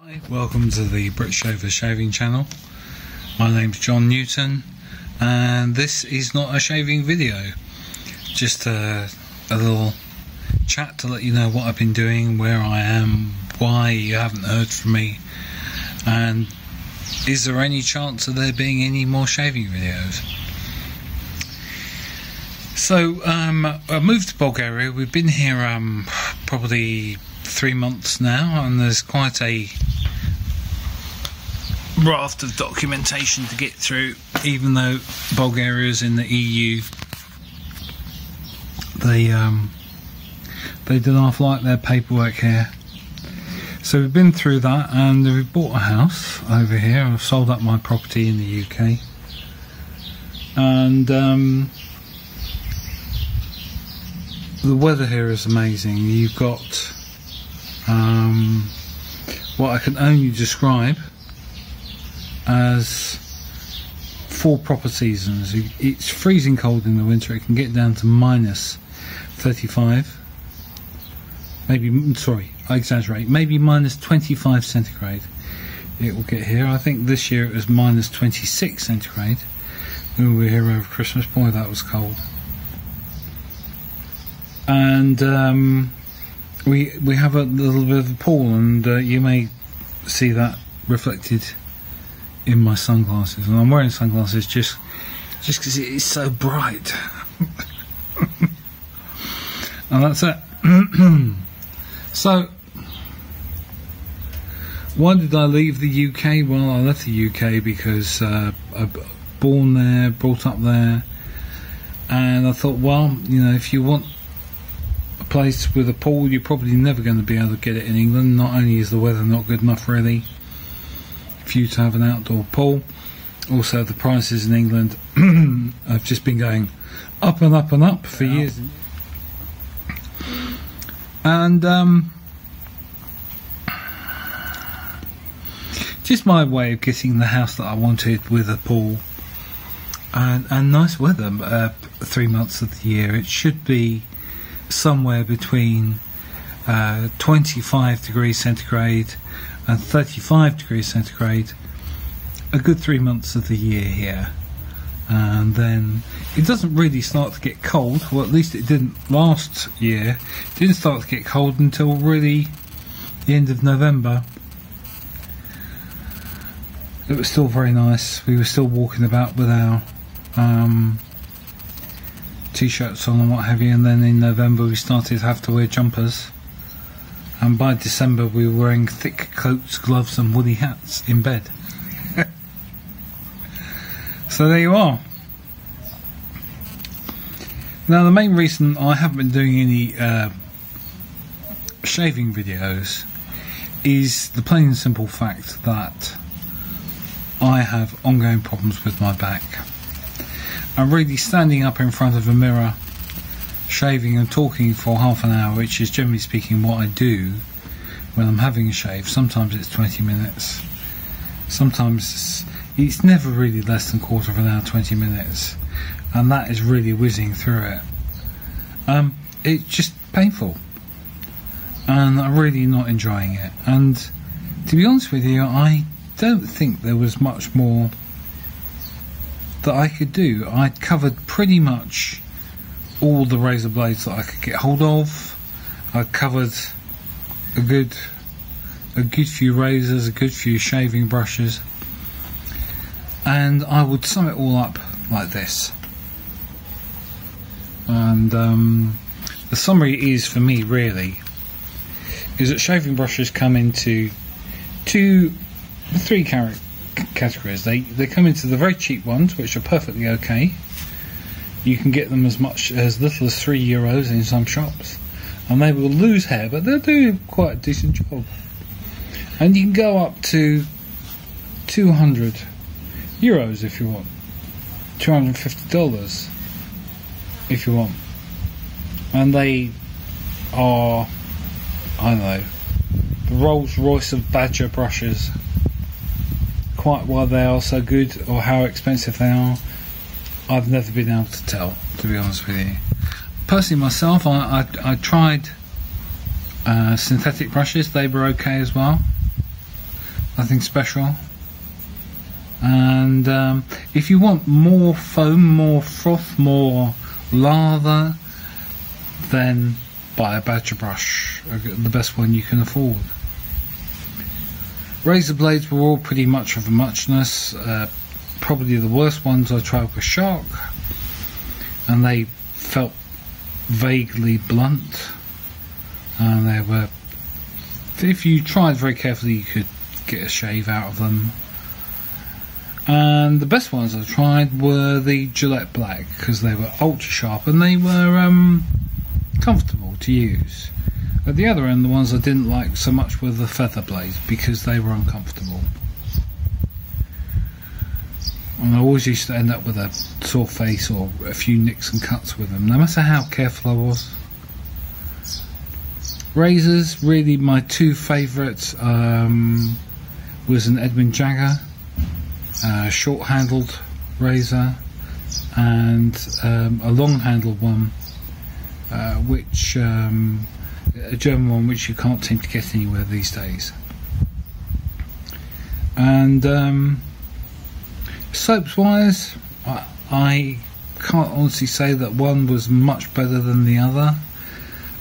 Hi, welcome to the Brit Shaver Shaving Channel. My name's John Newton and this is not a shaving video, just a little chat to let you know what I've been doing, where I am, why you haven't heard from me, and is there any chance of there being any more shaving videos. So I moved to Bulgaria. We've been here probably 3 months now, and there's quite a raft of documentation to get through. Even though Bulgaria is in the EU, they do not like their paperwork here. So we've been through that, and we've bought a house over here. I've sold up my property in the UK, and the weather here is amazing. You've got what I can only describe as 4 proper seasons. It's freezing cold in the winter. It can get down to minus 35, maybe, sorry, I exaggerate, maybe minus 25 centigrade it will get here. I think this year it was minus 26 centigrade when we were here over Christmas. Boy, that was cold. And we have a little bit of a pool, and you may see that reflected in my sunglasses, and I'm wearing sunglasses just because it is so bright. And that's it. So why did I leave the UK? Well, I left the UK because I was born there, brought up there, and I thought, well, you know, if you want a place with a pool, you're probably never going to be able to get it in England. Not only is the weather not good enough really for you to have an outdoor pool, also the prices in England have just been going up and up and up for years. And just my way of getting the house that I wanted with a pool and nice weather 3 months of the year. It should be somewhere between 25 degrees centigrade and 35 degrees centigrade a good 3 months of the year here, and then it doesn't really start to get cold. Well, at least it didn't last year. It didn't start to get cold until really the end of November. It was still very nice. We were still walking about with our t-shirts on and what have you, and then in November we started to have to wear jumpers, and by December we were wearing thick coats, gloves and woolly hats in bed. So there you are. Now the main reason I haven't been doing any shaving videos is the plain and simple fact that I have ongoing problems with my back. I'm really standing up in front of a mirror, shaving and talking for half an hour, which is generally speaking what I do when I'm having a shave. Sometimes it's 20 minutes, sometimes it's never really less than quarter of an hour, 20 minutes, and that is really whizzing through it. It's just painful, and I'm really not enjoying it. And to be honest with you, I don't think there was much more that I could do. I'd covered pretty much all the razor blades that I could get hold of. I'd covered a good few razors, a good few shaving brushes, and I would sum it all up like this. And the summary is, for me really, is that shaving brushes come into 3 categories. They come into the very cheap ones, which are perfectly okay. You can get them as little as €3 in some shops, and they will lose hair, but they'll do quite a decent job. And you can go up to €200 if you want, $250 if you want, and they are, I don't know, the Rolls Royce of Badger brushes. Quite why they are so good or how expensive they are, I've never been able to tell, to be honest with you. Personally myself, I tried synthetic brushes. They were okay as well. nothing special. And if you want more foam, more froth, more lather, then buy a Badger brush, the best one you can afford. Razor blades were all pretty much of a muchness. Probably the worst ones I tried were Shark, and they felt vaguely blunt, and they were, if you tried very carefully, you could get a shave out of them. And the best ones I tried were the Gillette Black, because they were ultra sharp and they were comfortable to use. At the other end, the ones I didn't like so much were the feather blades, because they were uncomfortable. And I always used to end up with a sore face or a few nicks and cuts with them, no matter how careful I was. Razors, really my two favourites was an Edwin Jagger short-handled razor, and a long-handled one, which a German one which you can't seem to get anywhere these days. And soaps wise, I can't honestly say that one was much better than the other.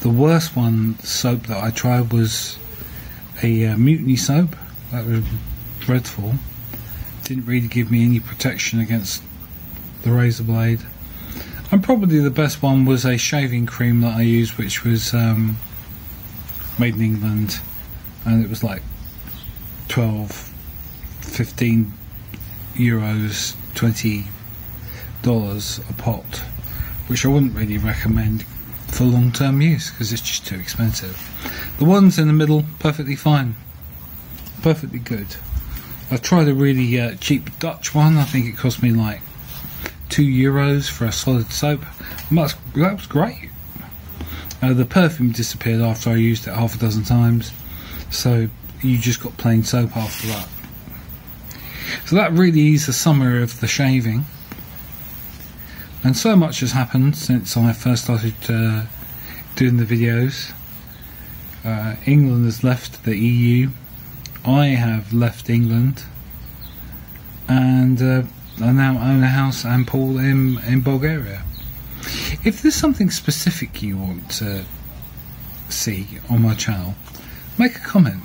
The worst soap that I tried was a Mutiny soap. That was dreadful. Didn't really give me any protection against the razor blade. And probably the best one was a shaving cream that I used, which was made in England, and it was like 12, 15 euros, $20 a pot, which I wouldn't really recommend for long-term use because it's just too expensive. The ones in the middle, perfectly fine, perfectly good. I tried a really cheap Dutch one. I think it cost me like €2 for a solid soap. That was great. The perfume disappeared after I used it half a dozen times, so you just got plain soap after that. So that really is the summary of the shaving. And so much has happened since I first started doing the videos. England has left the EU. I have left England, and I now own a house and pool in Bulgaria. If there's something specific you want to see on my channel, make a comment.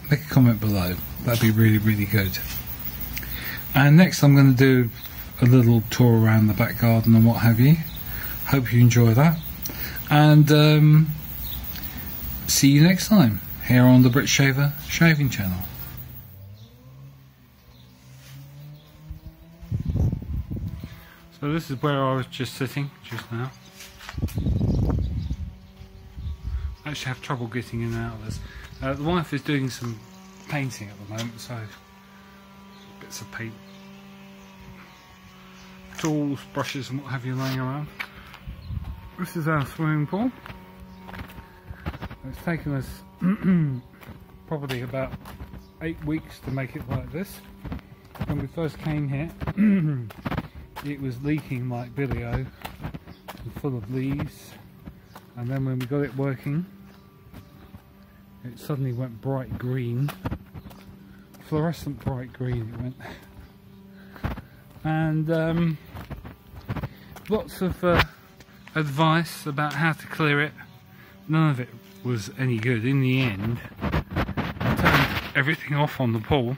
Make a comment below. That'd be really, really good. And next I'm going to do a little tour around the back garden and what have you. Hope you enjoy that. And see you next time here on the Brit Shaver Shaving Channel. So this is where I was just sitting just now. I actually have trouble getting in and out of this. The wife is doing some painting at the moment, so bits of paint, tools, brushes and what have you laying around. This is our swimming pool. It's taken us probably about 8 weeks to make it like this. When we first came here it was leaking like billy-o and full of leaves, and then when we got it working it suddenly went bright green, fluorescent bright green it went. And lots of advice about how to clear it. None of it was any good. In the end, I turned everything off on the pool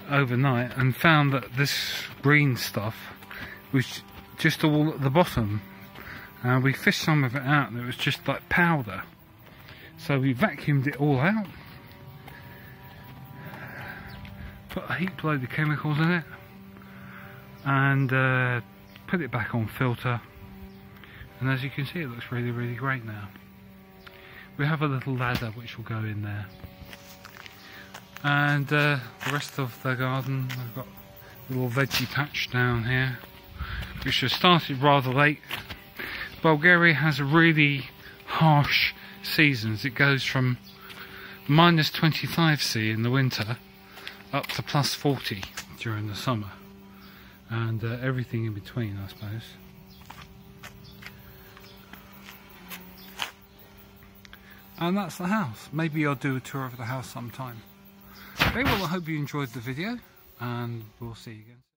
overnight and found that this green stuff was just all at the bottom. We fished some of it out and it was just like powder. So we vacuumed it all out, put a heap load of chemicals in it, and put it back on filter. And as you can see, it looks really, really great now. We have a little ladder which will go in there. And the rest of the garden, I've got a little veggie patch down here, which has started rather late. Bulgaria has a really harsh seasons. It goes from minus 25°C in the winter up to plus 40 during the summer, and everything in between, I suppose. And that's the house. Maybe I'll do a tour of the house sometime. Okay, well I hope you enjoyed the video and we'll see you again.